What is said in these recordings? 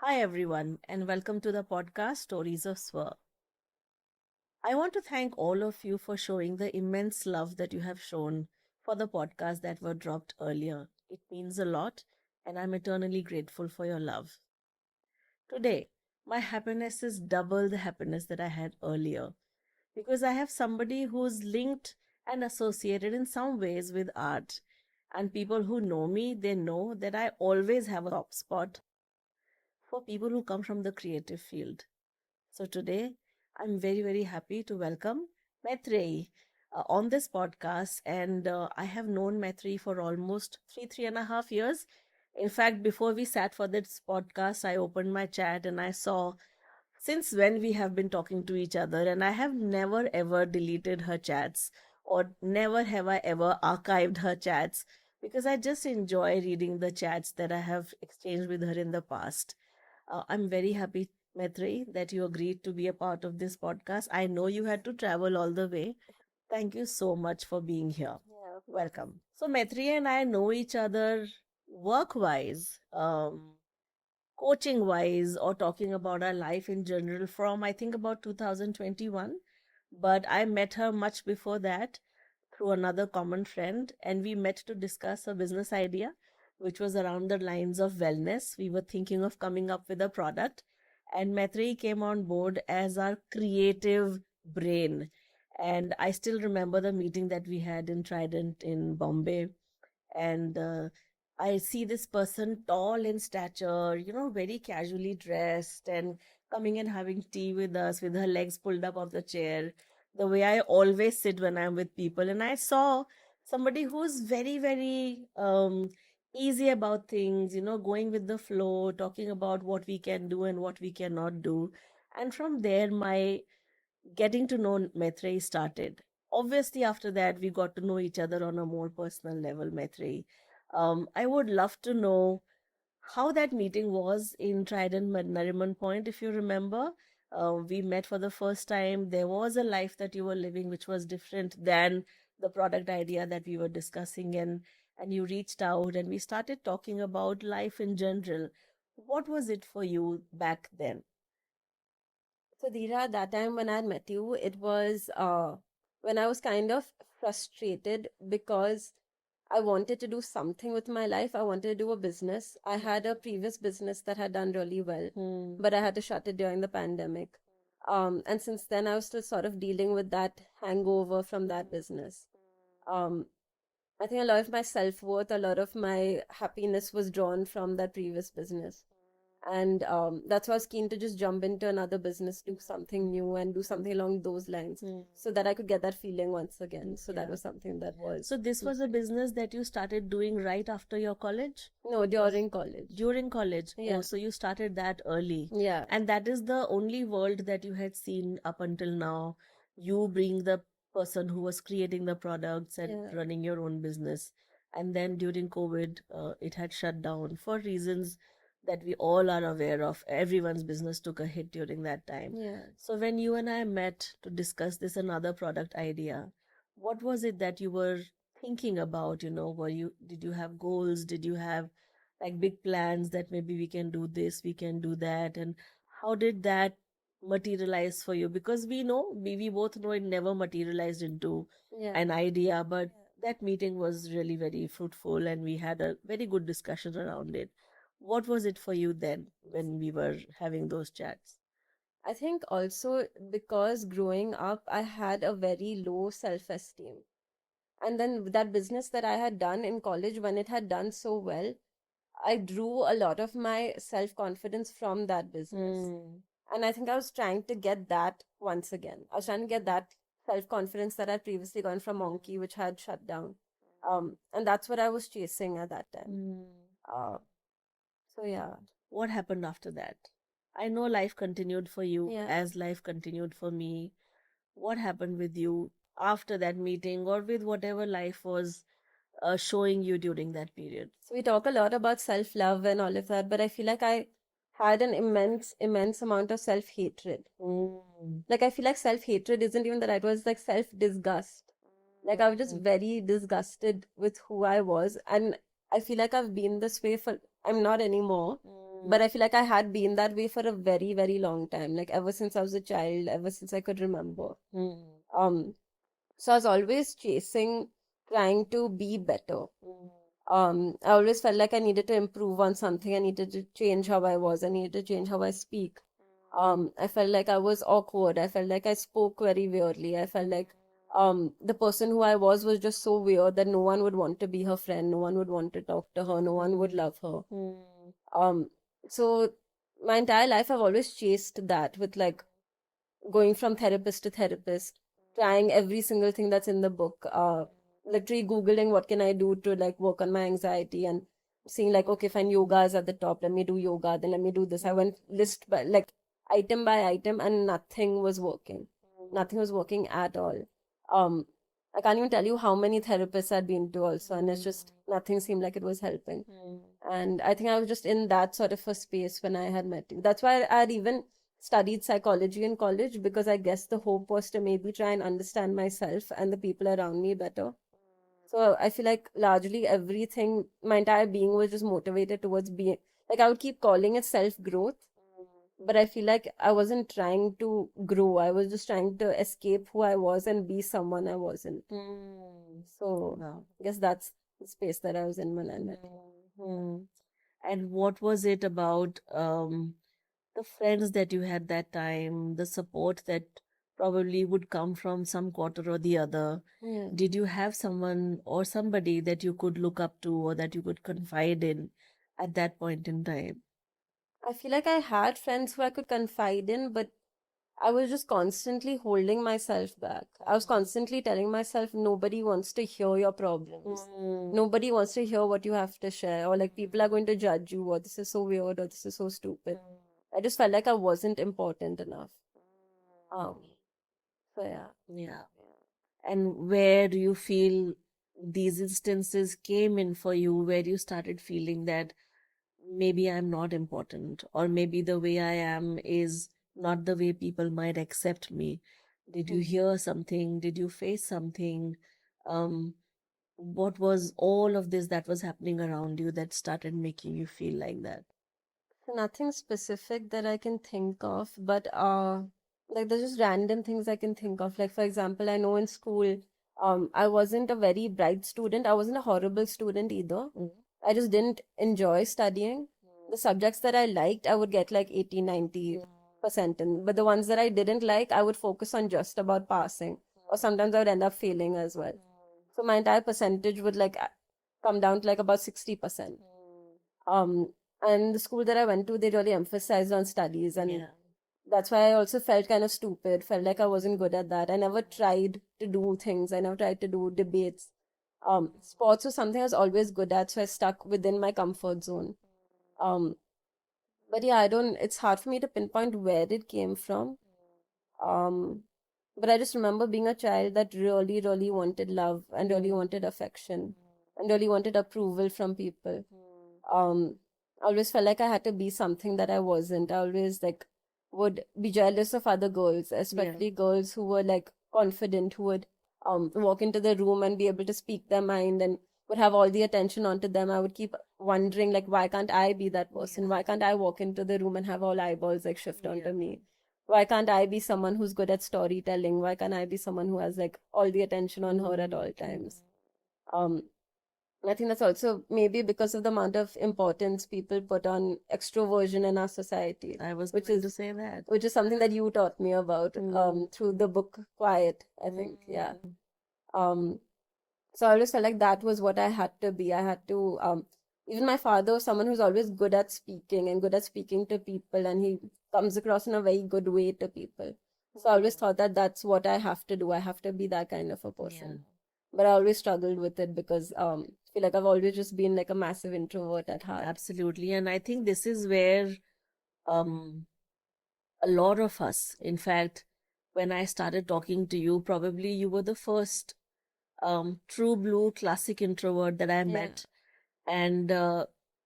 Hi, everyone, and welcome to the podcast Stories of Swar. I want to thank all of you for showing the immense love that you have shown for the podcast that were dropped earlier. It means a lot, and I'm eternally grateful for your love. Today, my happiness is double the happiness that I had earlier because I have somebody who's linked and associated in some ways with art. And people who know me, they know that I always have a soft spot for people who come from the creative field. So today, I'm very, very happy to welcome Maitreyi on this podcast. And I have known Maitreyi for almost 3.5 years. In fact, before we sat for this podcast, I opened my chat and I saw since when we have been talking to each other, and I have never ever deleted her chats or never have I ever archived her chats because I just enjoy reading the chats that I have exchanged with her in the past. I'm very happy, Maitreyi, that you agreed to be a part of this podcast. I know you had to travel all the way. Thank you so much for being here. Yeah. Welcome. So, Maitreyi and I know each other work wise, coaching wise, or talking about our life in general from I think about 2021. But I met her much before that through another common friend, and we met to discuss a business idea which was around the lines of wellness. We were thinking of coming up with a product, and Maitreyi came on board as our creative brain. And I still remember the meeting that we had in Trident in Bombay. And I see this person tall in stature, very casually dressed and coming and having tea with us with her legs pulled up off the chair, the way I always sit when I'm with people. And I saw somebody who's very, very easy about things, going with the flow, talking about what we can do and what we cannot do. And from there, my getting to know Maitreyi started. Obviously, after that, we got to know each other on a more personal level, Maitreyi. I would love to know how that meeting was in Trident Nariman Point, if you remember. We met for the first time. There was a life that you were living which was different than the product idea that we were discussing, and you reached out and we started talking about life in general. What was it for you back then? So Dheera, that time when I had met you, it was when I was kind of frustrated because I wanted to do something with my life. I wanted to do a business. I had a previous business that had done really well, Hmm. but I had to shut it during the pandemic. And since then, I was still sort of dealing with that hangover from that business. Um, I think a lot of my self-worth, a lot of my happiness was drawn from that previous business. And that's why I was keen to just jump into another business, do something new, and do something along those lines Hmm. so that I could get that feeling once again. So that Yeah. was something that was So this was a business that you started doing right after your college? no, during college. During college. Oh, Yeah, so you started that early. yeah, And that is the only world that you had seen up until now. You being the person who was creating the products and yeah, running your own business. And then during COVID, it had shut down for reasons that we all are aware of. Everyone's business took a hit during that time. yeah. So when you and I met to discuss this another product idea, what was it that you were thinking about? Did you have goals? Did you have like big plans that maybe we can do this, we can do that? And how did that materialize for you? Because we both know it never materialized into Yeah. an idea, but that meeting was really very fruitful and we had a very good discussion around it. What was it for you then when we were having those chats? I think also because growing up, I had a very low self-esteem. And then that business that I had done in college, when it had done so well, I drew a lot of my self-confidence from that business. Hmm. And I think I was trying to get that once again. I was trying to get that self-confidence that I'd previously gotten from Monkey, which had shut down. And that's what I was chasing at that time. Hmm. Uh, so yeah. What happened after that? I know life continued for you Yeah. as life continued for me. What happened with you after that meeting or with whatever life was showing you during that period? So we talk a lot about self-love and all of that, but I feel like I had an immense amount of self-hatred. Mm. Like I feel like self-hatred isn't even the right word, it's like self-disgust. Like I was just Mm. very disgusted with who I was, and I feel like I've been this way for I'm not anymore, But I feel like I had been that way for a very, very long time, like ever since I was a child, ever since I could remember. Mm. Um, so I was always chasing, trying to be better. I always felt like I needed to improve on something. I needed to change how I was. I needed to change how I speak. I felt like I was awkward. I felt like I spoke very weirdly. I felt like the person who I was just so weird that no one would want to be her friend. No one would want to talk to her. No one would love her. Um, so my entire life I've always chased that with like going from therapist to therapist, trying every single thing that's in the book, literally Googling what can I do to like work on my anxiety and seeing like, okay, fine, yoga is at the top, let me do yoga, then let me do this. I went list by like item by item and nothing was working. Nothing was working at all. Um, I can't even tell you how many therapists I'd been to also, and it's just nothing seemed like it was helping. And I think I was just in that sort of a space when I had met you. That's why I'd even studied psychology in college, because I guess the hope was to maybe try and understand myself and the people around me better. So I feel like largely everything, my entire being was just motivated towards being, like I would keep calling it self-growth, but I feel like I wasn't trying to grow. I was just trying to escape who I was and be someone I wasn't. So Wow. I guess that's the space that I was in when I met. Mhm. And what was it about the friends that you had that time, the support that probably would come from some quarter or the other? Yeah. Did you have someone or somebody that you could look up to or that you could confide in at that point in time? I feel like I had friends who I could confide in, but I was just constantly holding myself back. I was constantly telling myself, nobody wants to hear your problems. Nobody wants to hear what you have to share, or like people are going to judge you, or this is so weird, or this is so stupid. I just felt like I wasn't important enough. Um, so yeah. Yeah. And where do you feel these instances came in for you, where you started feeling that maybe I'm not important, or maybe the way I am is not the way people might accept me? Did you hear something? Did you face something? Um, what was all of this that was happening around you that started making you feel like that? So nothing specific that I can think of, but like there's just random things I can think of. Like for example, I know in school, I wasn't a very bright student. I wasn't a horrible student either. I just didn't enjoy studying. The subjects that I liked, I would get like 80, 90% in. But the ones that I didn't like, I would focus on just about passing. Or sometimes I would end up failing as well. So my entire percentage would like come down to like about 60%. Um, and the school that I went to, they really emphasized on studies, and Yeah. that's why I also felt kind of stupid, felt like I wasn't good at that. I never tried to do things. I never tried to do debates. Sports was something I was always good at, so I stuck within my comfort zone. Um, but yeah, it's hard for me to pinpoint where it came from. Um, but I just remember being a child that really, really wanted love and really wanted affection and really wanted approval from people. Um, I always felt like I had to be something that I wasn't. I always like would be jealous of other girls, especially girls who were like confident, who would walk into the room and be able to speak their mind and would have all the attention onto them. I would keep wondering like, why can't I be that person? Why can't I walk into the room and have all eyeballs like shift onto me? Why can't I be someone who's good at storytelling? Why can't I be someone who has like all the attention on her at all times? Um, I think that's also maybe because of the amount of importance people put on extroversion in our society, I was which going to is say that. which is something that you taught me about through the book Quiet, I think. Yeah. Um, so I always felt like that was what I had to be. I had to even my father was someone who's always good at speaking and good at speaking to people, and he comes across in a very good way to people. So I always thought that that's what I have to do. I have to be that kind of a person. But I always struggled with it because I feel like I've always just been like a massive introvert at heart. Absolutely. And I think this is where um, a lot of us, in fact, when I started talking to you, probably you were the first true blue classic introvert that I met. And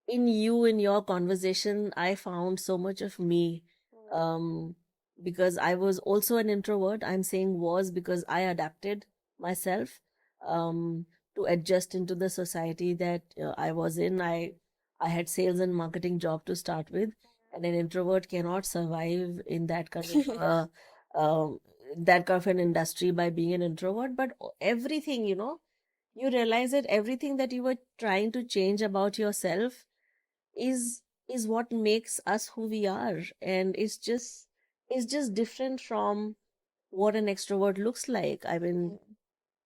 in you, in your conversation, I found so much of me um, because I was also an introvert. I'm saying was because I adapted myself to adjust into the society that I was in. I had sales and marketing job to start with, and an introvert cannot survive in that kind of um, that kind of an industry by being an introvert. But everything, you realize that everything that you were trying to change about yourself is what makes us who we are, and it's just different from what an extrovert looks like. I mean,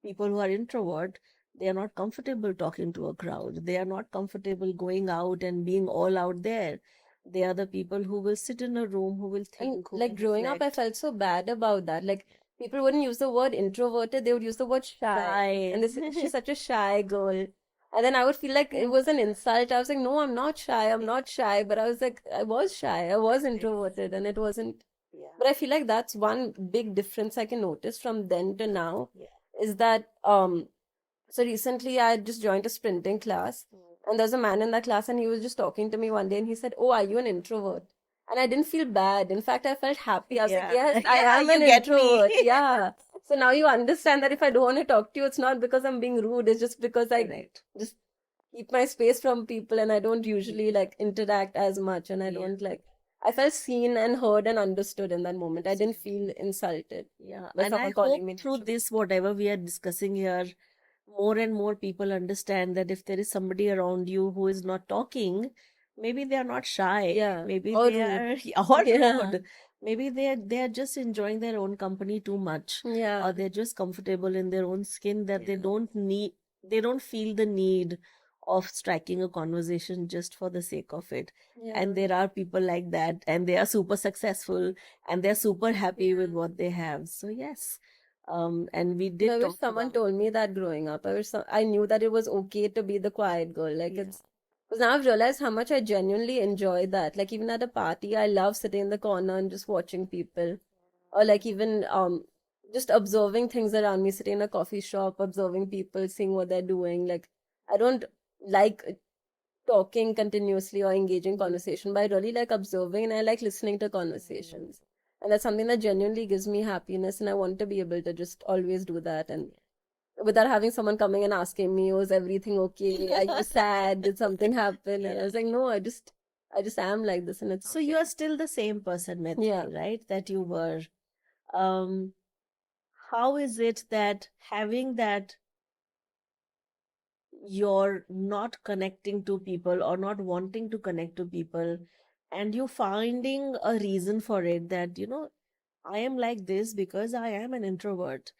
people who are introvert, they are not comfortable talking to a crowd, they are not comfortable going out and being all out there. They are the people who will sit in a room, who will And think, who like will growing up, I reflect. felt so bad about that. Like people wouldn't use the word introverted, they would use the word shy. Shy. And this she's such a shy girl. And then I would feel like it was an insult. I was like, no, I'm not shy. I'm not shy. But I was like, I was shy. I was introverted, and it wasn't. Yeah. But I feel like that's one big difference I can notice from then to now Yeah. is that so recently I just joined a sprinting class, and there's a man in that class, and he was just talking to me one day, and he said, "Oh, are you an introvert?" And I didn't feel bad. In fact, I felt happy. I was like, Yeah. "Yes, I Yeah, am an you get me. introvert." Yeah. So now you understand that if I don't want to talk to you, it's not because I'm being rude. It's just because I Correct. just keep my space from people, and I don't usually like interact as much, and I Yeah. don't like. I felt seen and heard and understood in that moment. I didn't feel insulted Yeah, by and I someone hope calling me an through introvert. this, whatever we are discussing here, more and more people understand that if there is somebody around you who is not talking, maybe they are not shy, Yeah. maybe Or they rude. are or Yeah. rude, maybe they are just enjoying their own company too much, Yeah. or they're just comfortable in their own skin that Yeah. they don't feel the need of striking a conversation just for the sake of it. Yeah. And there are people like that, and they are super successful, and they're super happy with what they have. So yes, and we I did wish talk someone about. told me that growing up. I knew that it was okay to be the quiet girl. Like Yeah. it's because now I've realized how much I genuinely enjoy that. Like even at a party, I love sitting in the corner and just watching people, or like even just observing things around me, sitting in a coffee shop, observing people, seeing what they're doing. Like I don't like talking continuously or engaging conversation, but I really like observing and I like listening to conversations. And that's something that genuinely gives me happiness, and I want to be able to just always do that. And without having someone coming and asking me, "Was everything okay? Are you sad? Did something happen?" And I Yeah. was like, "No, I just am like this, and it's So okay." you are still the same person, Yeah. Maitri, right? That you were. Um, how is it that having that you're not connecting to people or not wanting to connect to people, and you finding a reason for it that, I am like this because I am an introvert.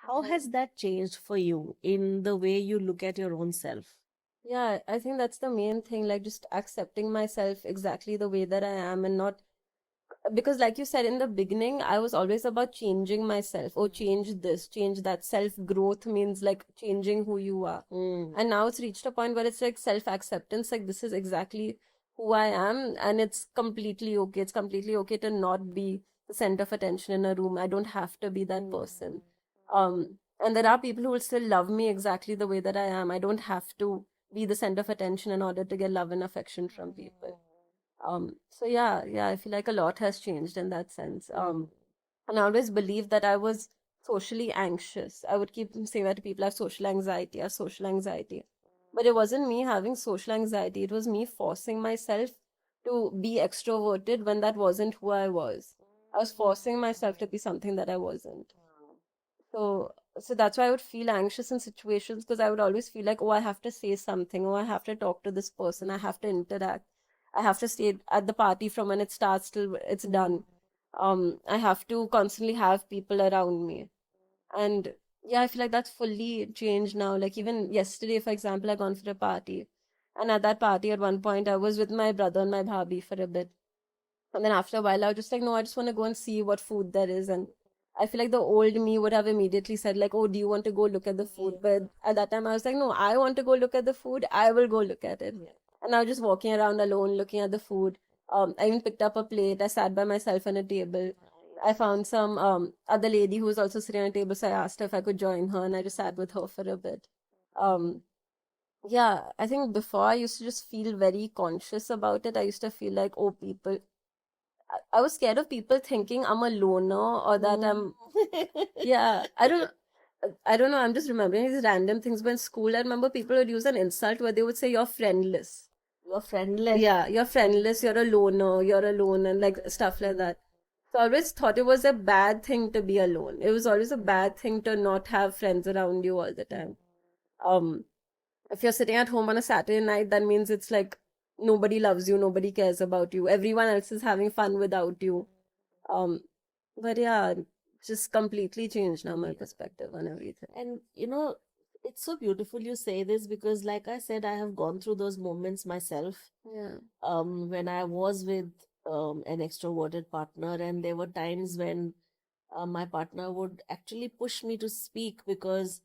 How has that changed for you in the way you look at your own self? Yeah, I think that's the main thing, like just accepting myself exactly the way that I am and not because like you said in the beginning, I was always about changing myself or change this, change that. Self growth means like changing who you are. Mm. And now it's reached a point where it's like self acceptance, like this is exactly who I am, and it's completely okay. It's completely okay to not be the center of attention in a room. I don't have to be that person. And there are people who will still love me exactly the way that I am. I don't have to be the center of attention in order to get love and affection from people. So yeah, I feel like a lot has changed in that sense. And I always believed that I was socially anxious. I would keep saying that to people, I have social anxiety, I have social anxiety. But it wasn't me having social anxiety, it was me forcing myself to be extroverted when that wasn't who I was. I was forcing myself to be something that I wasn't. So that's why I would feel anxious in situations because I would always feel like, oh, I have to say something, oh, I have to talk to this person, I have to interact, I have to stay at the party from when it starts till it's done. I have to constantly have people around me. And yeah, I feel like that's fully changed now. Like even yesterday, for example, I gone for a party. And at that party, at one point, I was with my brother and my bhabhi for a bit. And then after a while, I was just like, no, I just want to go and see what food there is. And I feel like the old me would have immediately said, like, oh, do you want to go look at the food? But at that time, I was like, no, I want to go look at the food. I will go look at it. And I was just walking around alone, looking at the food. I even picked up a plate. I sat by myself on a table. I found some other lady who was also sitting on a table. So I asked her if I could join her, and I just sat with her for a bit. Um, yeah, I think before I used to just feel very conscious about it. I used to feel like, oh, people I was scared of people thinking I'm a loner or that I'm yeah, I don't know, I'm just remembering these random things. When school, I remember people would use an insult where they would say you're friendless. You're friendless. Yeah, you're friendless, you're a loner, you're alone, and like stuff like that. So I always thought it was a bad thing to be alone. It was always a bad thing to not have friends around you all the time. Um, if you're sitting at home on a Saturday night, that means it's like nobody loves you, nobody cares about you, everyone else is having fun without you. Um, but yeah, just completely changed now my perspective on everything. And it's so beautiful you say this because, like I said, I have gone through those moments myself. Yeah. When I was with an extroverted partner, and there were times when my partner would actually push me to speak because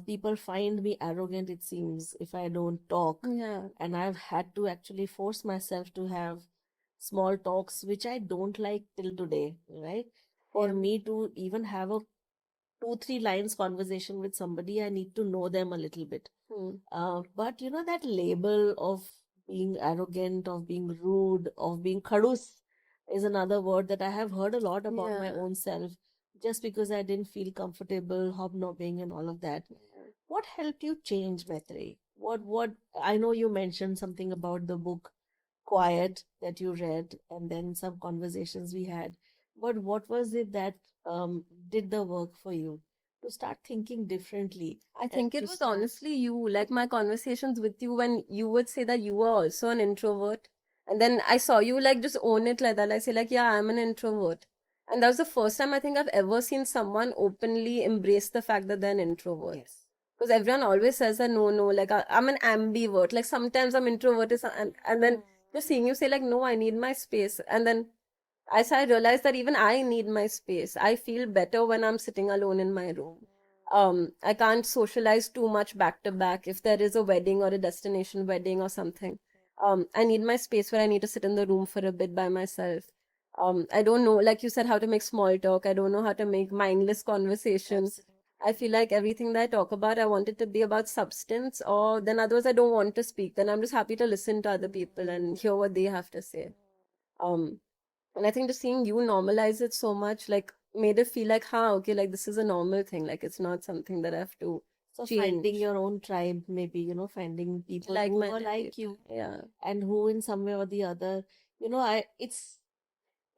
people find me arrogant, it seems, if I don't talk. Yeah. And I've had to actually force myself to have small talks, which I don't like till today, right? For Yeah. me to even have a 2-3 lines conversation with somebody, I need to know them a little bit. Hmm. But that label of being arrogant, of being rude, of being khadus is another word that I have heard a lot about my Yeah. own self, just because I didn't feel comfortable hobnobbing and all of that. What helped you change, Maitreyi? What I know you mentioned something about the book Quiet that you read, and then some conversations we had. But what was it that did the work for you to start thinking differently I and think it to was start? honestly you, like my conversations with you when you would say that you were also an introvert. And then I saw you like just own it like that. Like say like, yeah, I'm an introvert. And that was the first time I think I've ever seen someone openly embrace the fact that they're an introvert. Yes. Because everyone always says that no, no, like I'm an ambivert. Like sometimes I'm introverted and then just seeing you say like, no, I need my space. And then I realized that even I need my space. I feel better when I'm sitting alone in my room. I can't socialize too much back to back if there is a wedding or a destination wedding or something. I need my space where I need to sit in the room for a bit by myself. I don't know, like you said, how to make small talk. I don't know how to make mindless conversation. Absolutely. I feel like everything that I talk about, I want it to be about substance, or then otherwise I don't want to speak. Then I'm just happy to listen to other people and hear what they have to say. Um, and I think just seeing you normalize it so much, like, made it feel like, okay, like this is a normal thing. Like, it's not something that I have to So finding change. your own tribe, maybe, finding people who are Like-minded like people. you Yeah. and who in some way or the other, it's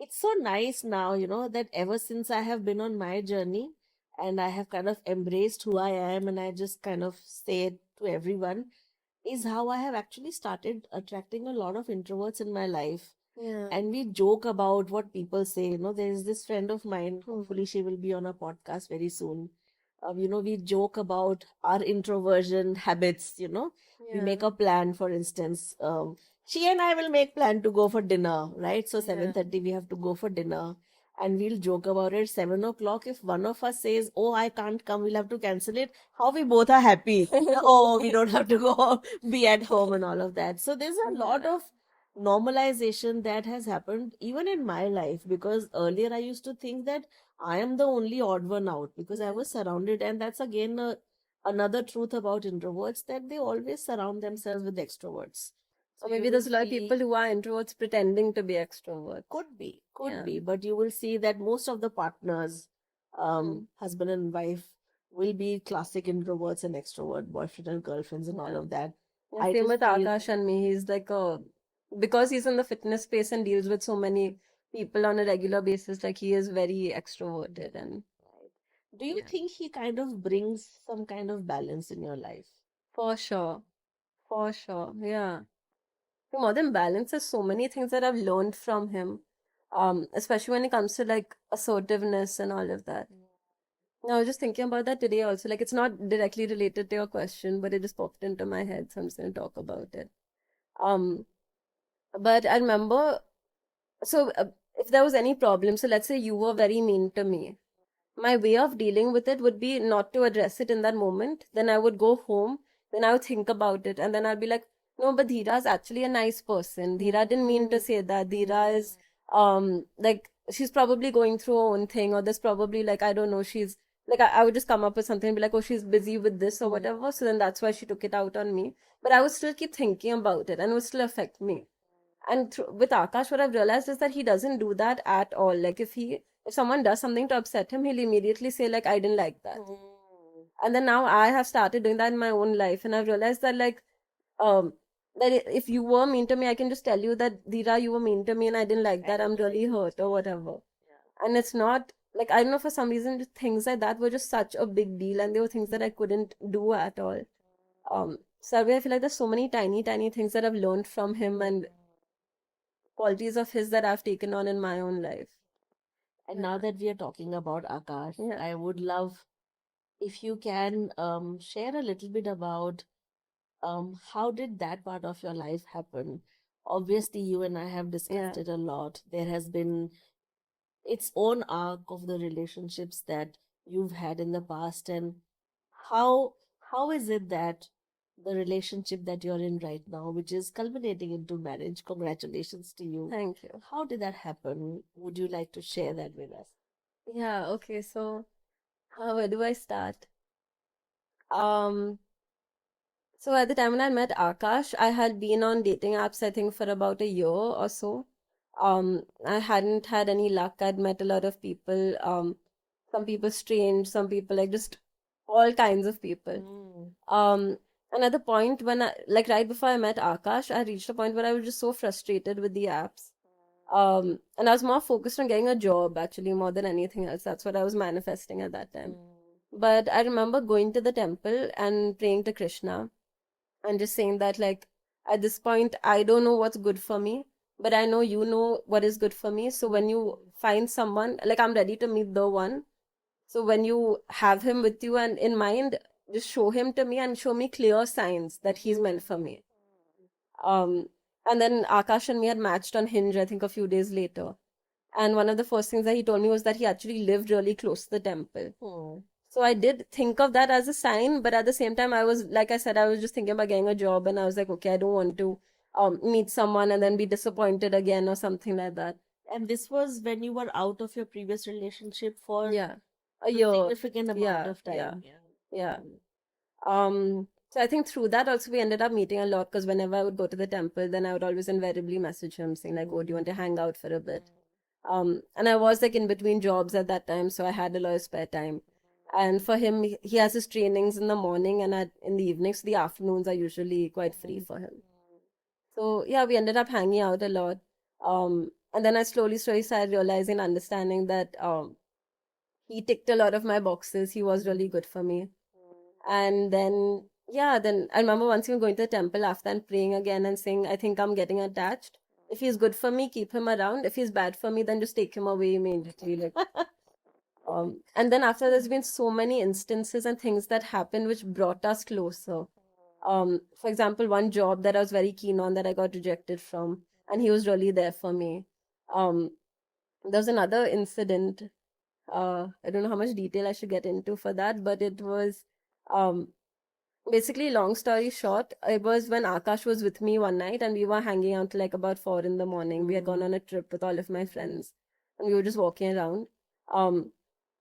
so nice now, that ever since I have been on my journey and I have kind of embraced who I am, and I just kind of say it to everyone, is how I have actually started attracting a lot of introverts in my life. Yeah. And we joke about what people say. There is this friend of mine, Hmm. hopefully she will be on a podcast very soon. We joke about our introversion habits. We Yeah. make a plan, for instance. She and I will make plan to go for dinner, right? So Yeah. 7:30 we have to go for dinner, and we'll joke about it. 7 o'clock, if one of us says, "Oh, I can't come, we'll have to cancel it," how we both are happy. Oh, we don't have to go be at home and all of that. So there's a lot Yeah. of normalization that has happened even in my life, because earlier I used to think that I am the only odd one out because I Yeah. was surrounded, and that's again another truth about introverts, that they always surround themselves with extroverts. Or So you maybe will there's a lot of see, people who are introverts pretending to be extroverts. could Yeah. be, but you will see that most of the partners, Hmm. husband and wife, will be classic introverts and extrovert, boyfriend and girlfriends and all Yeah. of that. Yeah, I same just with feel, Akash and me. He's like because he's in the fitness space and deals with so many people on a regular basis, like he is very extroverted and do you yeah, think he kind of brings some kind of balance in your life? for sure. For sure. Yeah. More than balance, there's so many things that I've learned from him. Especially when it comes to like assertiveness and all of that. I was just thinking about that today also. Like it's not directly related to your question, but it just popped into my head, so I'm just gonna talk about it. Um, but I remember, so if there was any problem, so let's say you were very mean to me, my way of dealing with it would be not to address it in that moment. Then I would go home, then I would think about it, and then I'd be like, no, but Dhira is actually a nice person. Dhira didn't mean to say that. Dhira is like she's probably going through her own thing, or there's probably like I don't know, she's like I would just come up with something and be like, oh, she's busy with this or whatever. So then that's why she took it out on me. But I would still keep thinking about it and it would still affect me. And with Akash, what I've realized is that he doesn't do that at all. Like if someone does something to upset him, he'll immediately say like I didn't like that. And then now I have started doing that in my own life, and I've realized that like um that if you were mean to me, I can just tell you that, Dira, you were mean to me and I didn't like that. I'm really hurt or whatever. And it's not like, I don't know, for some reason, just things like that were just such a big deal, and they were things that I couldn't do at all. Sarve, I feel like there's so many tiny, tiny things that I've learned from him and qualities of his that I've taken on in my own life. And now that we are talking about Akash, Yeah. I would love if you can share a little bit about how did that part of your life happen? Obviously, you and I have discussed Yeah. it a lot. There has been its own arc of the relationships that you've had in the past, and how how is it that the relationship that you're in right now, which is culminating into marriage, congratulations to you. Thank you. How did that happen? Would you like to share that with us? Yeah, okay, so where do I start? Um, so at the time when I met Akash, I had been on dating apps, I think, for about a year or so. I hadn't had any luck. I'd met a lot of people, some people strange, some people like just all kinds of people. Mm. And at the point when like right before I met Akash, I reached a point where I was just so frustrated with the apps. And I was more focused on getting a job actually more than anything else. That's what I was manifesting at that time. But I remember going to the temple and praying to Krishna and just saying that, like, at this point, I don't know what's good for me, but I know you know what is good for me. So when you find someone, like, I'm ready to meet the one. So when you have him with you and in mind, just show him to me and show me clear signs that he's meant for me. Um, and then Akash and me had matched on Hinge, I think, a few days later. And one of the first things that he told me was that he actually lived really close to the temple. So I did think of that as a sign, but at the same time, I was, like I said, I was just thinking about getting a job, and I was like, okay, I don't want to meet someone and then be disappointed again or something like that. And this was when you were out of your previous relationship for Yeah, a a year. significant amount Yeah, of yeah, time. yeah. So I think through that also we ended up meeting a lot because whenever I would go to the temple, then I would always invariably message him saying like, "Oh, do you want to hang out for a bit?" And I was like in between jobs at that time, so I had a lot of spare time. And for him, he has his trainings in the morning and in the evenings. So the afternoons are usually quite free for him. So yeah, we ended up hanging out a lot. And then I slowly started realizing, understanding that he ticked a lot of my boxes. He was really good for me. And then yeah, then I remember once even going to the temple after and praying again and saying, I think I'm getting attached. If he's good for me, keep him around. If he's bad for me, then just take him away immediately. Like, and then after there's been so many instances and things that happened which brought us closer. For example, one job that I was very keen on that I got rejected from, and he was really there for me. Um, there was another incident. I don't know how much detail I should get into for that, but it was um basically, long story short, it was when Akash was with me one night and we were hanging out till like about 4 in the morning. We had gone on a trip with all of my friends and we were just walking around. Um,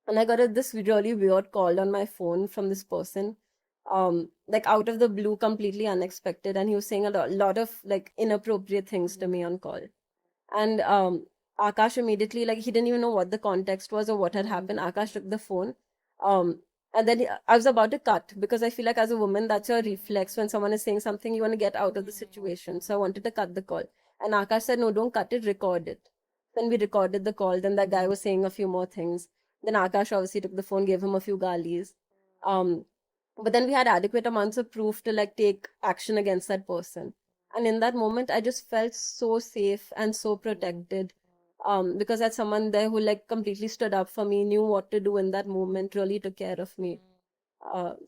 and I got this really weird call on my phone from this person, like out of the blue, completely unexpected. And he was saying a lot of like inappropriate things to me on call. And Akash immediately, like, he didn't even know what the context was or what had happened. Akash took the phone. Um, and then I was about to cut because I feel like as a woman, that's your reflex. When someone is saying something, you want to get out of the situation. So I wanted to cut the call. And Akash said, no, don't cut it, record it. Then we recorded the call. Then that guy was saying a few more things. Then Akash obviously took the phone, gave him a few galis. Um, but then we had adequate amounts of proof to like take action against that person. And in that moment, I just felt so safe and so protected. Because I had someone there who like completely stood up for me, knew what to do in that moment, really took care of me.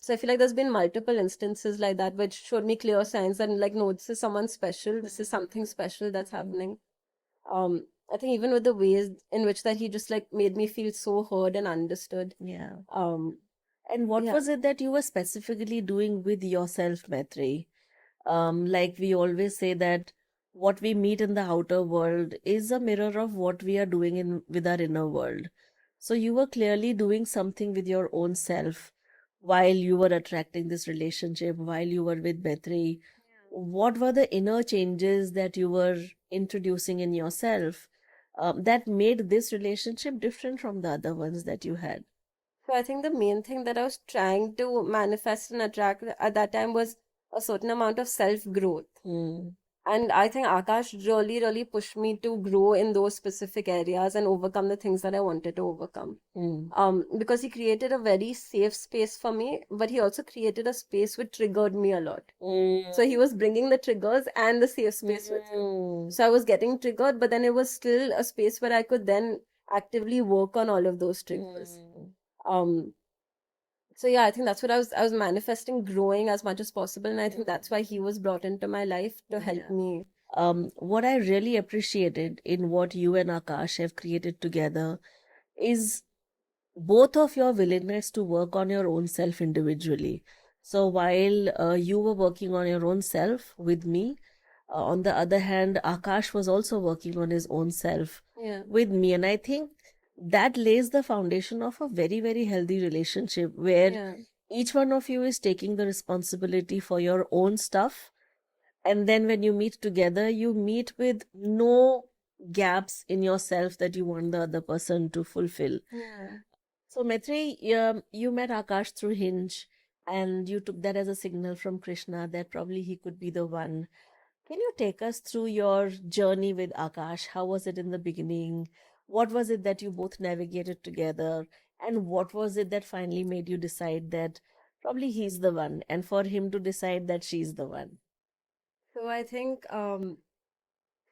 So I feel like there's been multiple instances like that which showed me clear signs that like, no, this is someone special. This is something special that's happening. I think even with the ways in which that he just like made me feel so heard and understood. Yeah. Um, And what yeah. was it that you were specifically doing with yourself, Maitri? Like we always say that what we meet in the outer world is a mirror of what we are doing in with our inner world. So you were clearly doing something with your own self while you were attracting this relationship, while you were with Maitri. What were the inner changes that you were introducing in yourself that made this relationship different from the other ones that you had? So I think the main thing that I was trying to manifest and attract at that time was a certain amount of self growth. Mm. And I think Akash really, really pushed me to grow in those specific areas and overcome the things that I wanted to overcome. Because he created a very safe space for me, but he also created a space which triggered me a lot. Mm. So he was bringing the triggers and the safe space with him. Mm. So I was getting triggered, but then it was still a space where I could then actively work on all of those triggers. Mm. Um, so yeah, I think that's what I was manifesting, growing as much as possible, and I think that's why he was brought into my life to help Yeah. me. What I really appreciated in what you and Akash have created together is both of your willingness to work on your own self individually. So while you were working on your own self with me, on the other hand, Akash was also working on his own self Yeah. with me. And I think that lays the foundation of a very, very healthy relationship where Yeah. each one of you is taking the responsibility for your own stuff. And then when you meet together, you meet with no gaps in yourself that you want the other person to fulfill. Yeah. So, Maitri, you met Akash through Hinge and you took that as a signal from Krishna that probably he could be the one. Can you take us through your journey with Akash? How was it in the beginning? What was it that you both navigated together? And what was it that finally made you decide that probably he's the one, and for him to decide that she's the one? So I think so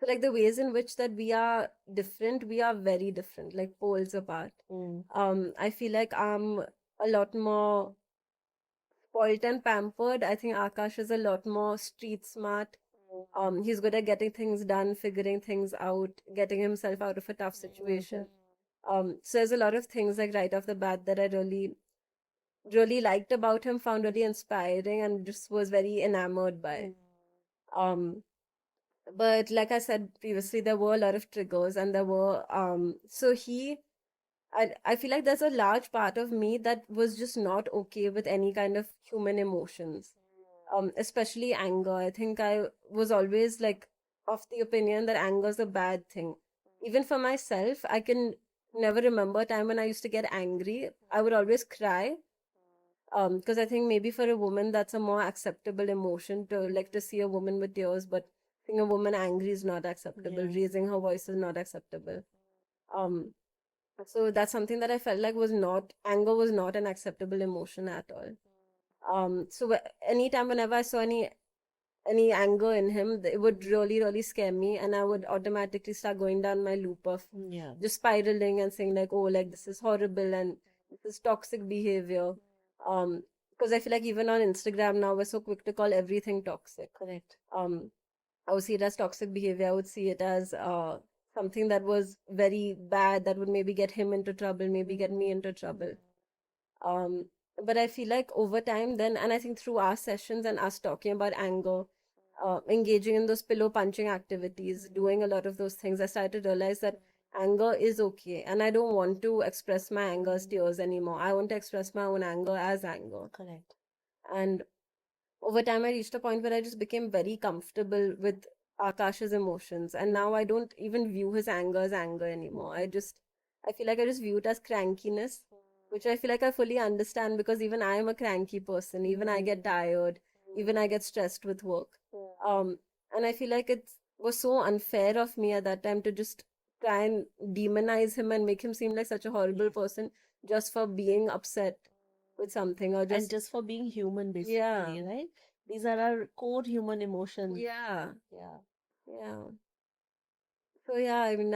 like the ways in which that we are different, we are very different, like poles apart. Mm. I feel like I'm a lot more spoiled and pampered. I think Akash is a lot more street smart. He's good at getting things done, figuring things out, getting himself out of a tough situation. So there's a lot of things like right off the bat that I really, really liked about him, found really inspiring, and just was very enamored by. Um, but like I said previously, there were a lot of triggers, and there were so I feel like there's a large part of me that was just not okay with any kind of human emotions, especially anger. I think I was always like of the opinion that anger is a bad thing. Even for myself, I can never remember a time when I used to get angry. I would always cry. Because I think maybe for a woman that's a more acceptable emotion to like to see a woman with tears, but seeing a woman angry is not acceptable. Yeah. Raising her voice is not acceptable. Um, so that's something that I felt like was not anger was not an acceptable emotion at all. So anytime whenever I saw any anger in him, it would really, really scare me, and I would automatically start going down my loop of Yeah. just spiraling and saying like, oh, like this is horrible and this is toxic behavior. Because I feel like even on Instagram now we're so quick to call everything toxic. Correct. I would see it as toxic behavior. I would see it as something that was very bad that would maybe get him into trouble, maybe get me into trouble. Um, but I feel like over time, then, and I think through our sessions and us talking about anger, engaging in those pillow punching activities, doing a lot of those things, I started to realize that anger is okay. And I don't want to express my anger as tears anymore. I want to express my own anger as anger. Correct. And over time, I reached a point where I just became very comfortable with Akash's emotions. And now I don't even view his anger as anger anymore. I feel like I just view it as crankiness, which I feel like I fully understand because even I am a cranky person. Even I get tired. Even I get stressed with work. Um, and I feel like it was so unfair of me at that time to just try and demonize him and make him seem like such a horrible person just for being upset with something or And just, just for being human, yeah. basically, right? These are our core human emotions. Yeah, Yeah. yeah. So yeah, I mean,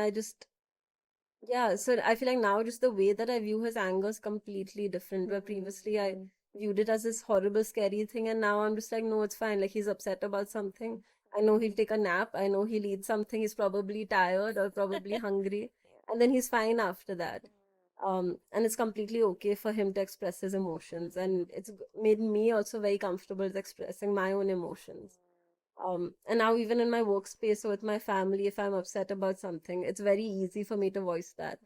yeah. So I feel like now just the way that I view his anger is completely different. Where previously I viewed it as this horrible, scary thing, and now I'm just like, no, it's fine. Like he's upset about something. I know he'll take a nap. I know he'll eat something. He's probably tired or probably hungry, and then he's fine after that. And it's completely okay for him to express his emotions, and it's made me also very comfortable with expressing my own emotions. And now even in my workspace or with my family, if I'm upset about something, it's very easy for me to voice that.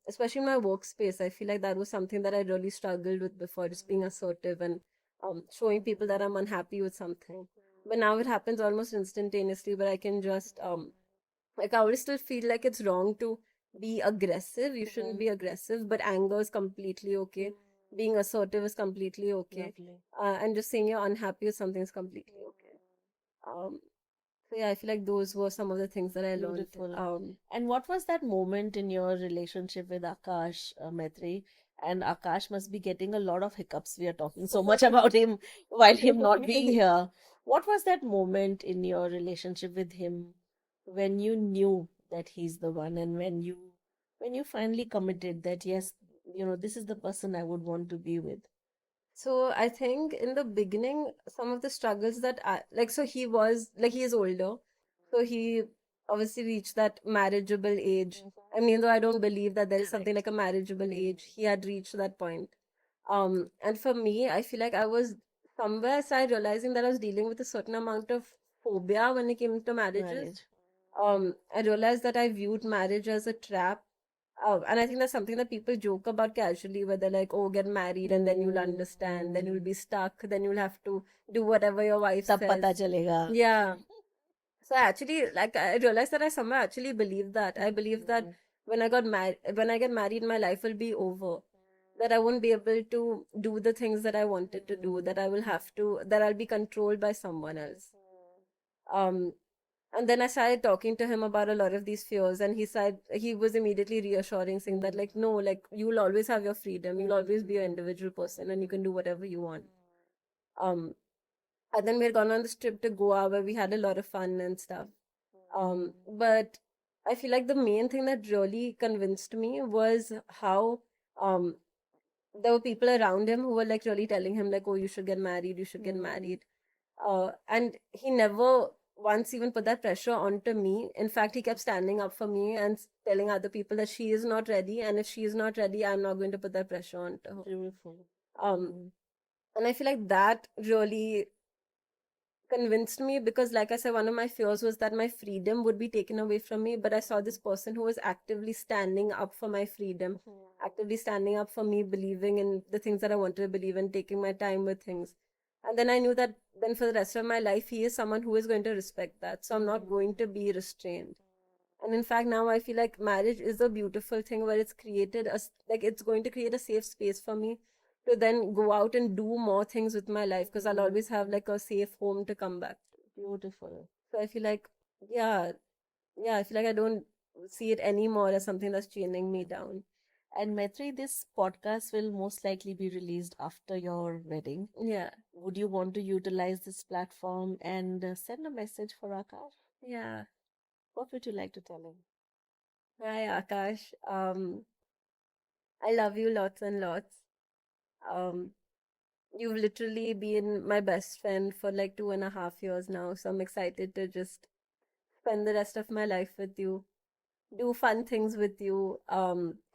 Especially in my workspace, I feel like that was something that I really struggled with before, just being assertive and showing people that I'm unhappy with something. But now it happens almost instantaneously where I can just like I always still feel like it's wrong to be aggressive. You shouldn't be aggressive, but anger is completely okay being assertive is completely okay. Lovely. And just saying you're unhappy with something is completely okay. Um, so yeah, I feel like those were some of the things that I learned. Beautiful. And what was that moment in your relationship with Akash, Maitri? And Akash must be getting a lot of hiccups. We are talking so much about him while him not being here. What was that moment in your relationship with him when you knew that he's the one, and when you finally committed that yes, this is the person I would want to be with? So I think in the beginning, some of the struggles that so he was like he is older, so he obviously reached that marriageable age. I mean, though I don't believe that there is something like a marriageable age, he had reached that point. And for me, I feel like I was somewhere started realizing that I was dealing with a certain amount of phobia when it came to marriages. Marriage. I realized that I viewed marriage as a trap. And I think that's something that people joke about casually, where they're like, oh, get married and then you'll understand, then you'll be stuck, then you'll have to do whatever your wife तब says. पता चलेगा. Yeah. So actually, like, I realized that I somehow actually believe that. I believe that when I get married, my life will be over. That I won't be able to do the things that I wanted to do, that I'll be controlled by someone else. Um, and then I started talking to him about a lot of these fears, and he was immediately reassuring, saying that, like, no, like, you'll always have your freedom, you'll always be an individual person, and you can do whatever you want. Um, and then we had gone on this trip to Goa where we had a lot of fun and stuff. But I feel like the main thing that really convinced me was how um there were people around him who were like really telling him like, oh, you should get married, you should get married. And he never once even put that pressure onto me. In fact, he kept standing up for me and telling other people that she is not ready, and if she is not ready, I'm not going to put that pressure onto her. Beautiful. Um, and I feel like that really convinced me because, like I said, one of my fears was that my freedom would be taken away from me. But I saw this person who was actively standing up for my freedom, actively standing up for me, believing in the things that I wanted to believe in, taking my time with things. And then I knew that then for the rest of my life, he is someone who is going to respect that. So I'm not going to be restrained. And in fact, now I feel like marriage is a beautiful thing where it's going to create a safe space for me to then go out and do more things with my life because I'll always have like a safe home to come back to. Beautiful. So I feel like, yeah, yeah, I feel like I don't see it anymore as something that's chaining me down. And Maitri, this podcast will most likely be released after your wedding. Yeah, Would you want to utilize this platform and send a message for Akash? yeah. What would you like to tell him? Hi, Akash. I love you lots and lots. Um, you've literally been my best friend for like 2.5 years now, so I'm excited to just spend the rest of my life with you, do fun things with you,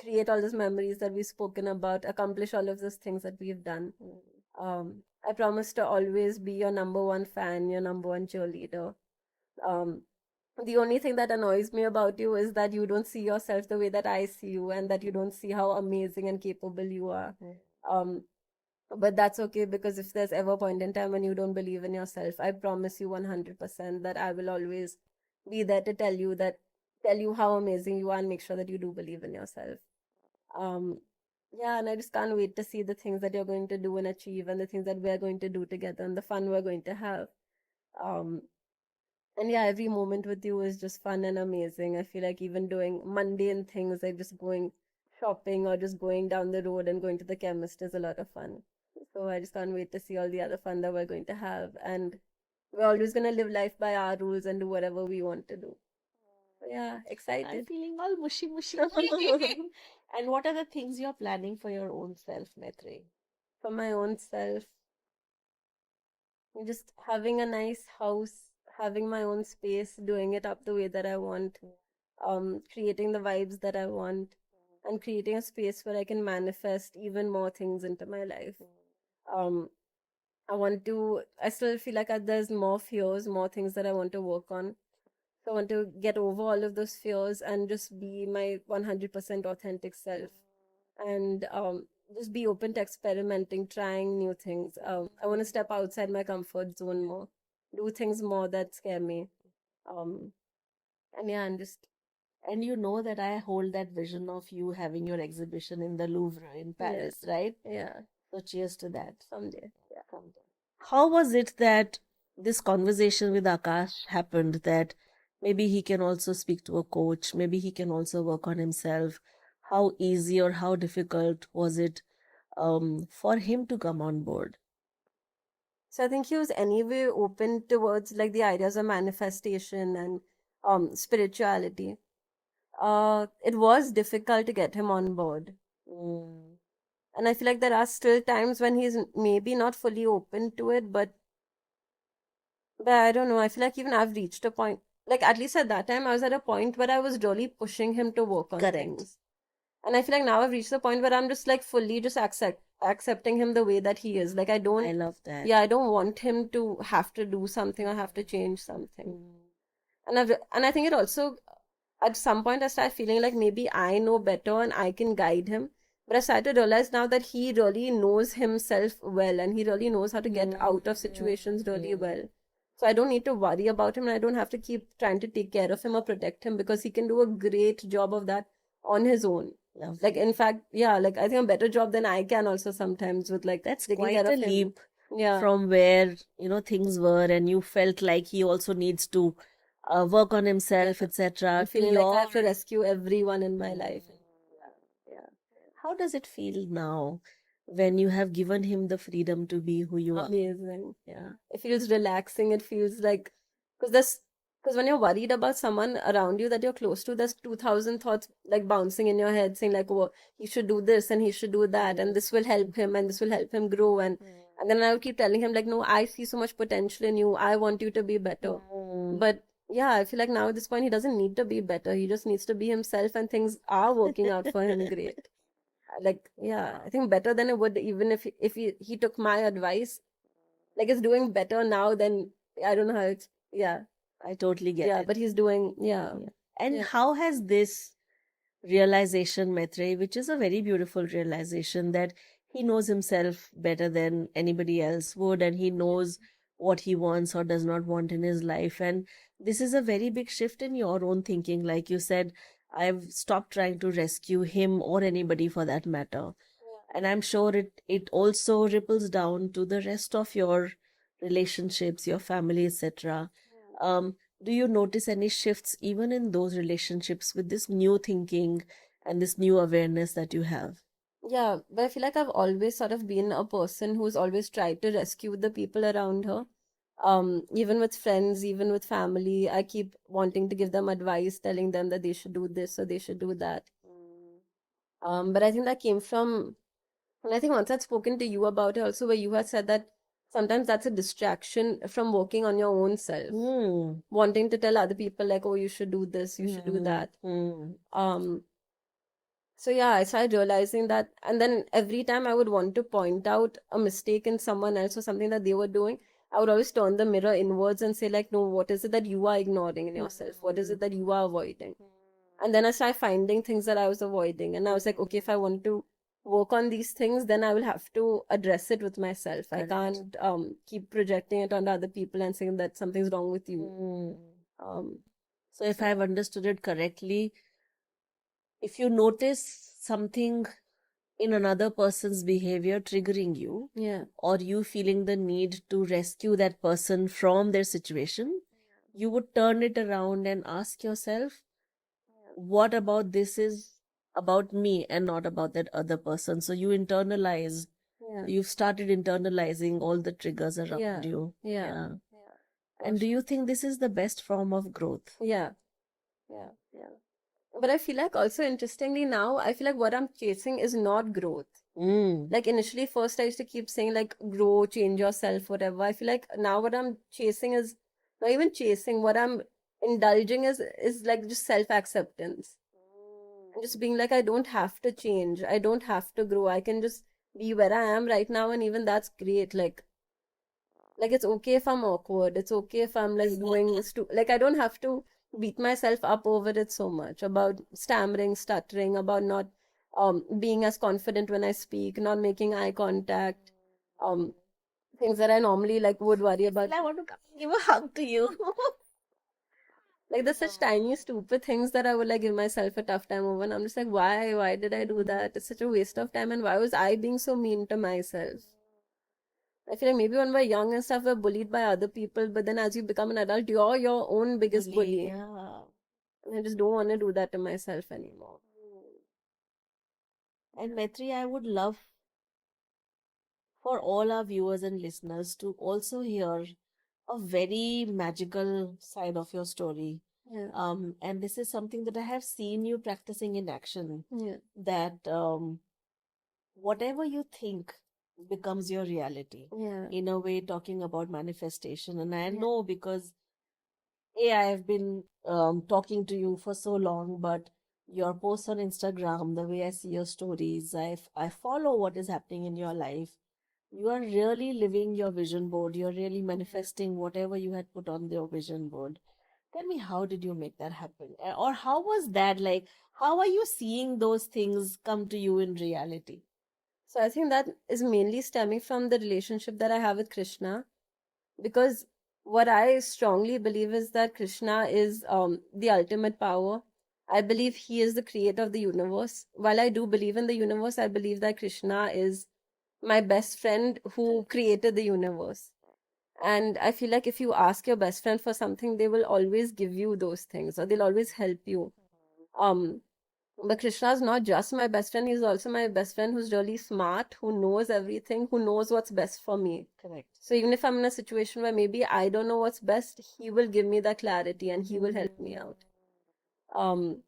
create all those memories that we've spoken about, accomplish all of those things that we've done. I promise to always be your number one fan, your number one cheerleader. Um, the only thing that annoys me about you is that you don't see yourself the way that I see you, and that you don't see how amazing and capable you are. Um, but that's okay because if there's ever a point in time when you don't believe in yourself, I promise you 100% that I will always be there to tell you how amazing you are and make sure that you do believe in yourself. Um, yeah, and I just can't wait to see the things that you're going to do and achieve and the things that we're going to do together and the fun we're going to have. Um, and yeah, every moment with you is just fun and amazing. I feel like even doing mundane things like just going shopping or just going down the road and going to the chemist is a lot of fun. So I just can't wait to see all the other fun that we're going to have. And we're always going to live life by our rules and do whatever we want to do. So yeah, I'm excited. feeling all mushy mushy. And what are the things you're planning for your own self, Maitri? For my own self, just having a nice house, having my own space, doing it up the way that I want, creating the vibes that I want, and creating a space where I can manifest even more things into my life. Um, I still feel like there's more fears, more things that I want to work on. So I want to get over all of those fears and just be my 100% authentic self. And just be open to experimenting, trying new things. I want to step outside my comfort zone more, do things more that scare me. Um, and yeah, and just And you know that I hold that vision of you having your exhibition in the Louvre in Yeah. Paris, right? Yeah. So cheers to that. Someday. Yeah. Someday. How was it that this conversation with Akash happened, that maybe he can also speak to a coach, maybe he can also work on himself? How easy or how difficult was it for him to come on board? So I think he was anyway open towards like the ideas of manifestation and spirituality. It was difficult to get him on board. Mm, And I feel like there are still times when he's maybe not fully open to it, but I don't know. I feel like even I've reached a point, like at least at that time, I was at a point where I was really pushing him to work on correct. things. And I feel like now I've reached the point where I'm just like fully just accepting him the way that he is. Like I I don't, love that. yeah, I don't want him to have to do something or have to change something. Mm, And I think it also at some point I started feeling like maybe I know better and I can guide him. But I started to realize now that he really knows himself well and he really knows how to get out of situations really well. So I don't need to worry about him and I don't have to keep trying to take care of him or protect him because he can do a great job of that on his own. Lovely. Like in fact, yeah, like I think a better job than I can also sometimes with like That's taking quite care a of him. leap Yeah. from where things were, and you felt like he also needs to work on himself, Yeah. etc. I'm To feeling like I have to your rescue everyone in my life. yeah. How does it feel now when you have given him the freedom to be who you are? Amazing. Yeah. It feels relaxing. It feels like because when you're worried about someone around you that you're close to, there's 2,000 thoughts like bouncing in your head saying like, oh, he should do this and he should do that and this will help him and this will help him grow and then I would keep telling him like, no, I see so much potential in you. I want you to be better. Mm. But yeah, I feel like now at this point he doesn't need to be better. He just needs to be himself and things are working out for him great. Like yeah, I think better than it would even if he took my advice. Like it's doing better now than I don't know how it's yeah. I totally get Yeah, it. but he's doing yeah. And Yeah. how has this realization, Maitrey, which is a very beautiful realization, that he knows himself better than anybody else would, and he knows what he wants or does not want in his life. And this is a very big shift in your own thinking. Like you said, I've stopped trying to rescue him or anybody for that matter. And I'm sure it also ripples down to the rest of your relationships, your family, etc. Do you notice any shifts even in those relationships with this new thinking and this new awareness that you have? Yeah, but I feel like I've always sort of been a person who's always tried to rescue the people around her. Even with friends, even with family, I keep wanting to give them advice, telling them that they should do this or they should do that. But I think that came from, and I think once I'd spoken to you about it also, where you had said that sometimes that's a distraction from working on your own self, wanting to tell other people like, oh, you should do this, you should do that. So yeah, I started realizing that, and then every time I would want to point out a mistake in someone else or something that they were doing, I would always turn the mirror inwards and say like, no, what is it that you are ignoring in yourself? What is it that you are avoiding? And then I started finding things that I was avoiding, and I was like, okay, if I want to work on these things, then I will have to address it with myself. I Correct. can't keep projecting it onto other people and saying that something's wrong with you. So if I've understood it correctly, if you notice something in another person's behavior triggering you, Yeah. or you feeling the need to rescue that person from their situation, you would turn it around and ask yourself, what about this is about me and not about that other person? So you internalize, Yeah. you've started internalizing all the triggers around Yeah. you. Yeah. And do you think this is the best form of growth? Yeah. Yeah. But I feel like also interestingly now, I feel like what I'm chasing is not growth. Like initially, first I used to keep saying like grow, change yourself, whatever. I feel like now what I'm chasing is not even chasing. What I'm indulging is like just self-acceptance and just being like I don't have to change. I don't have to grow. I can just be where I am right now, and even that's great. Like it's okay if I'm awkward. It's okay if I'm like doing like I don't have to beat myself up over it so much about stammering, stuttering, about not being as confident when I speak, not making eye contact, things that I normally like would worry about. I want to come and give a hug to you. Like there's such tiny stupid things that I would like give myself a tough time over, and I'm just like, why did I do that? It's such a waste of time, and why was I being so mean to myself? I feel like maybe when we're young and stuff, we're bullied by other people, but then as you become an adult, you're your own biggest Bully, bully. yeah. And I just don't want to do that to myself anymore. And Maitri, I would love for all our viewers and listeners to also hear a very magical side of your story. Yeah, And this is something that I have seen you practicing in action, yeah, that whatever you think becomes your reality. yeah, In a way, talking about manifestation. And I yeah, know because I have been talking to you for so long, but your posts on Instagram, the way I see your stories, I follow what is happening in your life. You are really living your vision board. You're really manifesting whatever you had put on your vision board. Tell me, how did you make that happen? Or how was that like? How are you seeing those things come to you in reality? So I think that is mainly stemming from the relationship that I have with Krishna, because what I strongly believe is that Krishna is the ultimate power. I believe he is the creator of the universe. While I do believe in the universe, I believe that Krishna is my best friend who created the universe. And I feel like if you ask your best friend for something, they will always give you those things, or they'll always help you. Um, but Krishna is not just my best friend, he's also my best friend who's really smart, who knows everything, who knows what's best for me. Correct. So even if I'm in a situation where maybe I don't know what's best, he will give me that clarity and he will help me out. Um,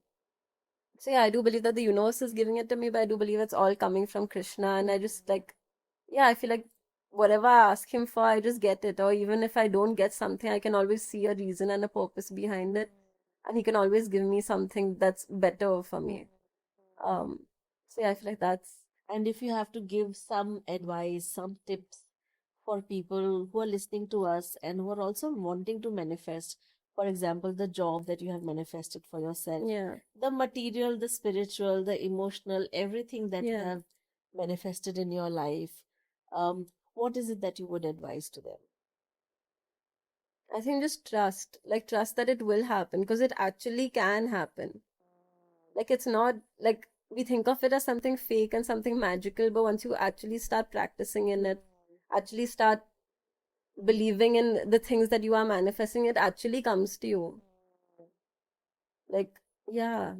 so yeah, I do believe that the universe is giving it to me, but I do believe it's all coming from Krishna. And I just like, yeah, I feel like whatever I ask him for, I just get it. Or even if I don't get something, I can always see a reason and a purpose behind it. And he can always give me something that's better for me. Um, so yeah, I feel like that's, And if you have to give some advice, some tips for people who are listening to us and who are also wanting to manifest, for example, the job that you have manifested for yourself, yeah, the material, the spiritual, the emotional, everything that you yeah. have manifested in your life, what is it that you would advise to them? I think just trust, like trust that it will happen because it actually can happen. Like it's not like we think of it as something fake and something magical, but once you actually start practicing in it, actually start believing in the things that you are manifesting, it actually comes to you. Like, yeah.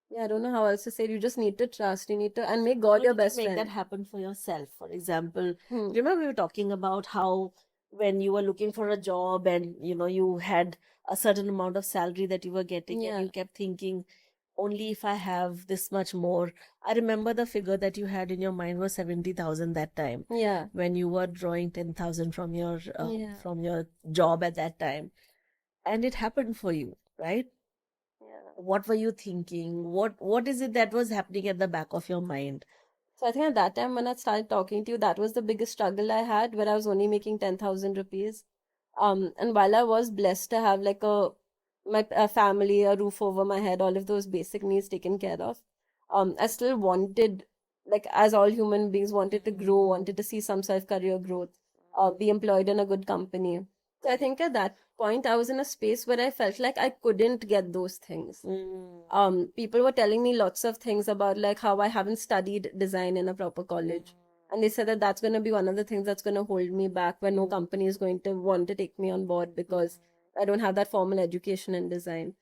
Yeah, I don't know how else to say it. You just need to trust. You need to, and make God How your did you best make that friend. happen for yourself? For example, Hmm. remember we were talking about how when you were looking for a job and you had a certain amount of salary that you were getting and Yeah. you kept thinking, only if I have this much more. I remember the figure that you had in your mind was 70,000 that time Yeah. when you were drawing 10,000 Yeah. from your job at that time, and it happened for you, right? Yeah. What were you thinking? What is it that was happening at the back of your mind? So I think at that time when I started talking to you, that was the biggest struggle I had, where I was only making 10,000 rupees. And while I was blessed to have like a family, a roof over my head, all of those basic needs taken care of, I still wanted, like as all human beings, wanted to grow, wanted to see some self-career growth, be employed in a good company. So I think at that point I was in a space where I felt like I couldn't get those things. Mm. People were telling me lots of things about like how I haven't studied design in a proper college. And they said that that's going to be one of the things that's going to hold me back, when no company is going to want to take me on board because I don't have that formal education in design.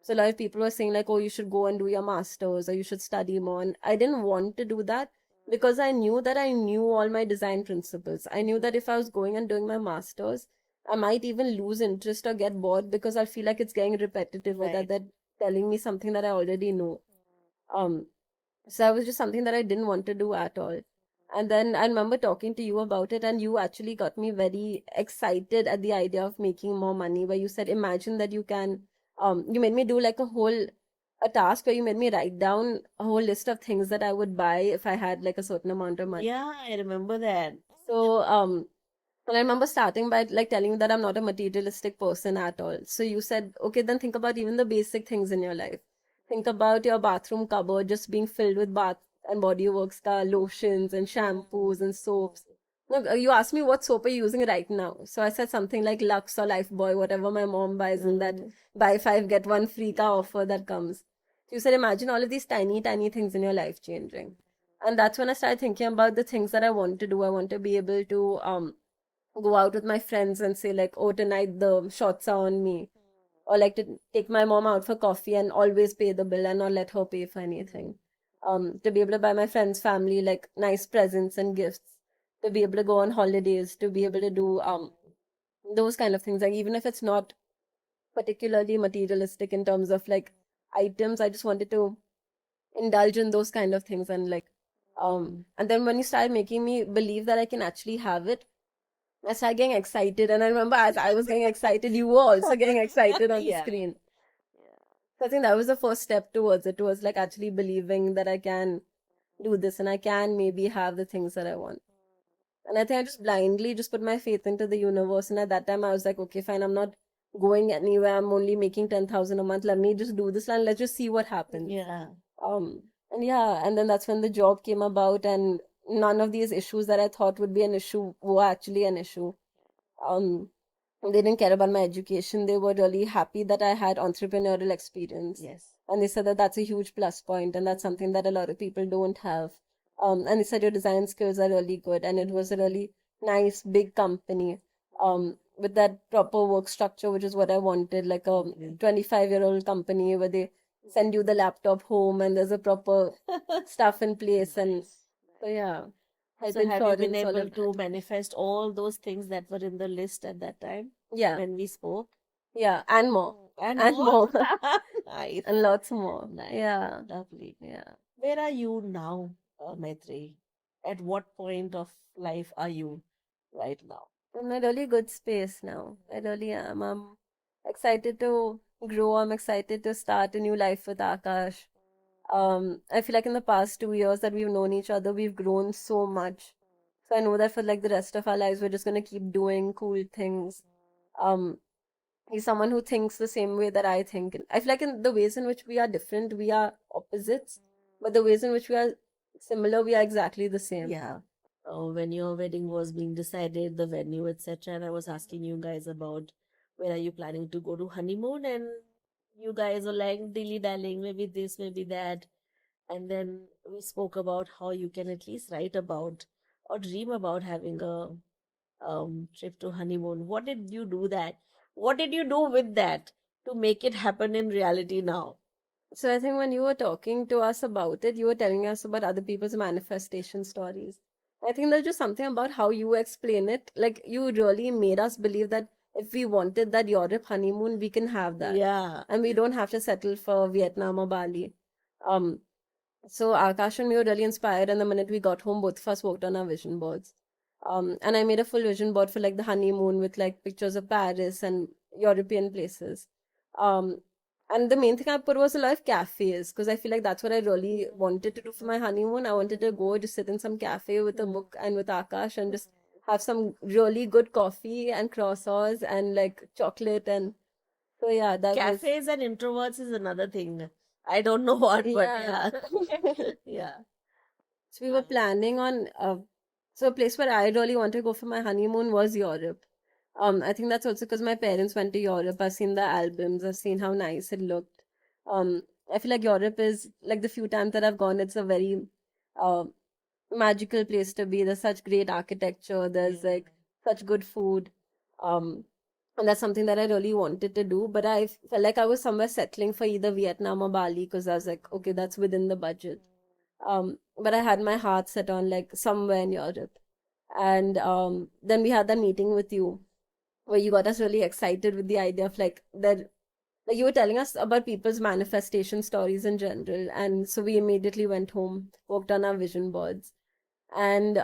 So a lot of people were saying like, oh, you should go and do your masters or you should study more. And I didn't want to do that because I knew that I knew all my design principles. I knew that if I was going and doing my masters, I might even lose interest or get bored because I feel like it's getting repetitive, or that Right. they're telling me something that I already know. Um, so that was just something that I didn't want to do at all. And then I remember talking to you about it, and you actually got me very excited at the idea of making more money. Where you said, imagine that you can, you made me do like a task where you made me write down a whole list of things that I would buy if I had like a certain amount of money. Yeah, I remember that. So, and I remember starting by like telling you that I'm not a materialistic person at all. So you said, okay, then think about even the basic things in your life. Think about your bathroom cupboard just being filled with bath and body works, ka lotions and shampoos and soaps. No, you asked me what soap are you using right now. So I said something like Lux or Lifebuoy, whatever my mom buys in that buy five, get one free car offer that comes. So you said, imagine all of these tiny, tiny things in your life changing. And that's when I started thinking about the things that I want to do. I want to be able to go out with my friends and say like, oh, tonight the shots are on me. Or like to take my mom out for coffee and always pay the bill and not let her pay for anything. To be able to buy my friends' family like nice presents and gifts, to be able to go on holidays, to be able to do those kind of things. Like even if it's not particularly materialistic in terms of like items, I just wanted to indulge in those kind of things and then when you started making me believe that I can actually have it, I started getting excited. And I remember as I was getting excited, you were also getting excited on the Yeah. screen. So I think that was the first step towards it, towards like actually believing that I can do this and I can maybe have the things that I want. And I think I just blindly just put my faith into the universe. And at that time, I was like, okay, fine, I'm not going anywhere. I'm only making 10,000 a month. Let me just do this and let's just see what happens. Yeah. And yeah, and then that's when the job came about, and none of these issues that I thought would be an issue were actually an issue. Um, they didn't care about my education. They were really happy that I had entrepreneurial experience. Yes. And they said that that's a huge plus point, and that's something that a lot of people don't have. And they said your design skills are really good, and it was a really nice big company. With that proper work structure, which is what I wanted, like a 25-year-old company where they send you the laptop home and there's a proper stuff in place. And so yeah, health So have you been insurance, all able of to that. manifest all those things that were in the list at that time Yeah, when we spoke? yeah, and more, And and more? more, Nice. and lots more. Nice. Yeah, Lovely. yeah. Where are you now, Maitri? At what point of life are you right now? I'm in a really good space now. I really am. I'm excited to grow. I'm excited to start a new life with Akash. I feel like in the past 2 years that we've known each other, we've grown so much. So I know that for like the rest of our lives, we're just gonna keep doing cool things. Um, he's someone who thinks the same way that I think. I feel like in the ways in which we are different, we are opposites, but the ways in which we are similar, we are exactly the same. Yeah. When your wedding was being decided, the venue, etc., and I was asking you guys about where are you planning to go to honeymoon, and you guys are like dilly-dallying, maybe this, maybe that. And then we spoke about how you can at least write about or dream about having a trip to honeymoon. What did you do that? What did you do with that to make it happen in reality now? So I think when you were talking to us about it, you were telling us about other people's manifestation stories. I think there's just something about how you explain it. Like you really made us believe that if we wanted that Europe honeymoon, we can have that. Yeah. And we don't have to settle for Vietnam or Bali. Um, so Akash and me were really inspired, and the minute we got home, both of us worked on our vision boards. And I made a full vision board for like the honeymoon with like pictures of Paris and European places. Um, and the main thing I put was a lot of cafes because I feel like that's what I really wanted to do for my honeymoon. I wanted to go just sit in some cafe with a book and with Akash and just have some really good coffee and croissants and like chocolate. And so yeah, that was Cafes and introverts is another thing. I don't know what, but yeah. yeah. Yeah. So we were planning on so a place where I really wanted to go for my honeymoon was Europe. I think that's also because my parents went to Europe. I've seen the albums, I've seen how nice it looked. I feel like Europe is like the few times that I've gone, it's a very uh, magical place to be. There's such great architecture, there's like such good food. Um, and that's something that I really wanted to do. But I felt like I was somewhere settling for either Vietnam or Bali because I was like, okay, that's within the budget. But I had my heart set on like somewhere in Europe. And then we had that meeting with you where you got us really excited with the idea of like you were telling us about people's manifestation stories in general. And so we immediately went home, worked on our vision boards. And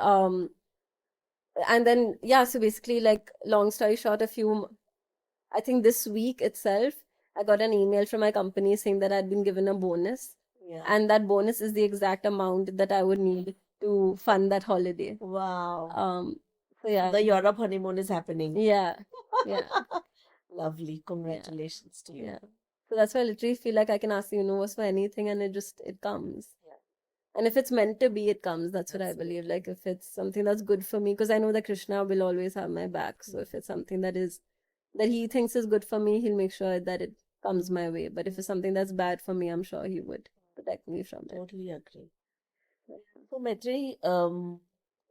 then yeah, so basically like long story short, I think this week itself, I got an email from my company saying that I'd been given a bonus. Yeah. And that bonus is the exact amount that I would need to fund that holiday. Wow. So yeah, The Europe honeymoon is happening. yeah, yeah, Lovely. Congratulations to you. yeah. So that's why I literally feel like I can ask the universe for anything and it comes. Yeah. And if it's meant to be, it comes. That's what I Absolutely. believe. Like if it's something that's good for me, because I know that Krishna will always have my back. So if it's something that he thinks is good for me, he'll make sure that it comes my way. But if it's something that's bad for me, I'm sure he would protect me from it. Totally agree. So, Maitri,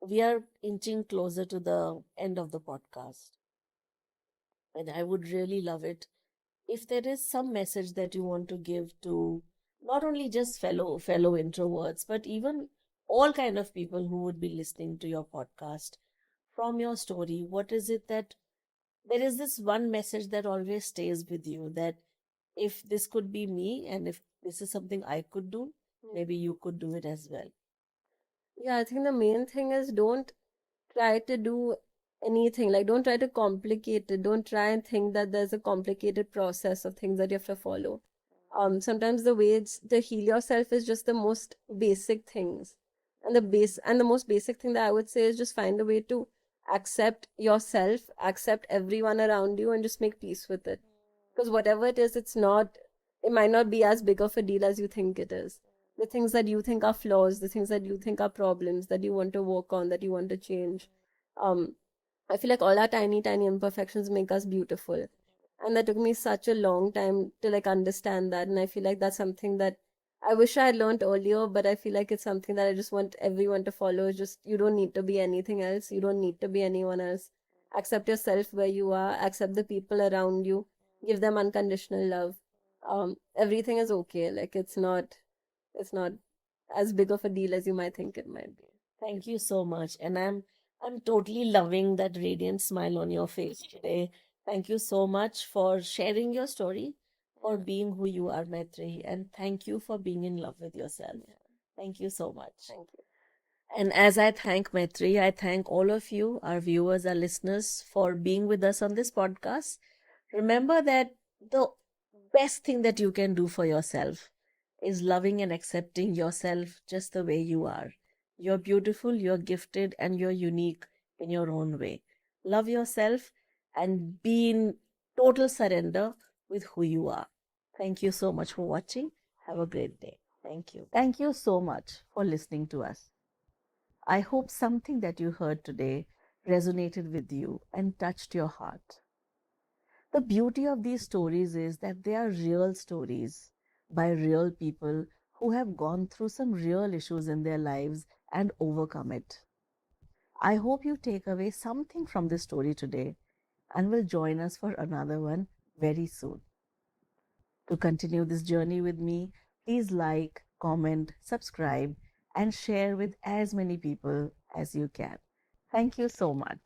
we are inching closer to the end of the podcast, and I would really love it if there is some message that you want to give to not only just fellow introverts, but even all kind of people who would be listening to your podcast. From your story, what is it that there is this one message that always stays with you, that if this could be me and if this is something I could do, maybe you could do it as well. Yeah, I think the main thing is don't try to do anything. Like, don't try to complicate it. Don't try and think that there's a complicated process of things that you have to follow. Sometimes the ways to heal yourself is just the most basic things. And the most basic thing that I would say is just find a way to accept yourself, accept everyone around you, and just make peace with it. Because whatever it is, it might not be as big of a deal as you think it is. The things that you think are flaws, the things that you think are problems that you want to work on, that you want to change. Um, I feel like all our tiny, tiny imperfections make us beautiful. And that took me such a long time to like understand that. And I feel like that's something that I wish I had learned earlier, but I feel like it's something that I just want everyone to follow. Just you don't need to be anything else. You don't need to be anyone else. Accept yourself where you are, accept the people around you, give them unconditional love. Everything is okay. Like it's not as big of a deal as you might think it might be. Thank you so much. And I'm totally loving that radiant smile on your face today. Thank you so much for sharing your story, for being who you are, Maitri, and thank you for being in love with yourself. Thank you so much. Thank you. And as I thank Maitri, I thank all of you, our viewers, our listeners, for being with us on this podcast. Remember that the best thing that you can do for yourself is loving and accepting yourself just the way you are. You're beautiful, you're gifted, and you're unique in your own way. Love yourself and be in total surrender with who you are. Thank you so much for watching. Have a great day. Thank you. Thank you so much for listening to us. I hope something that you heard today resonated with you and touched your heart. The beauty of these stories is that they are real stories by real people who have gone through some real issues in their lives and overcome it. I hope you take away something from this story today and will join us for another one very soon. To continue this journey with me, please like, comment, subscribe, and share with as many people as you can. Thank you so much.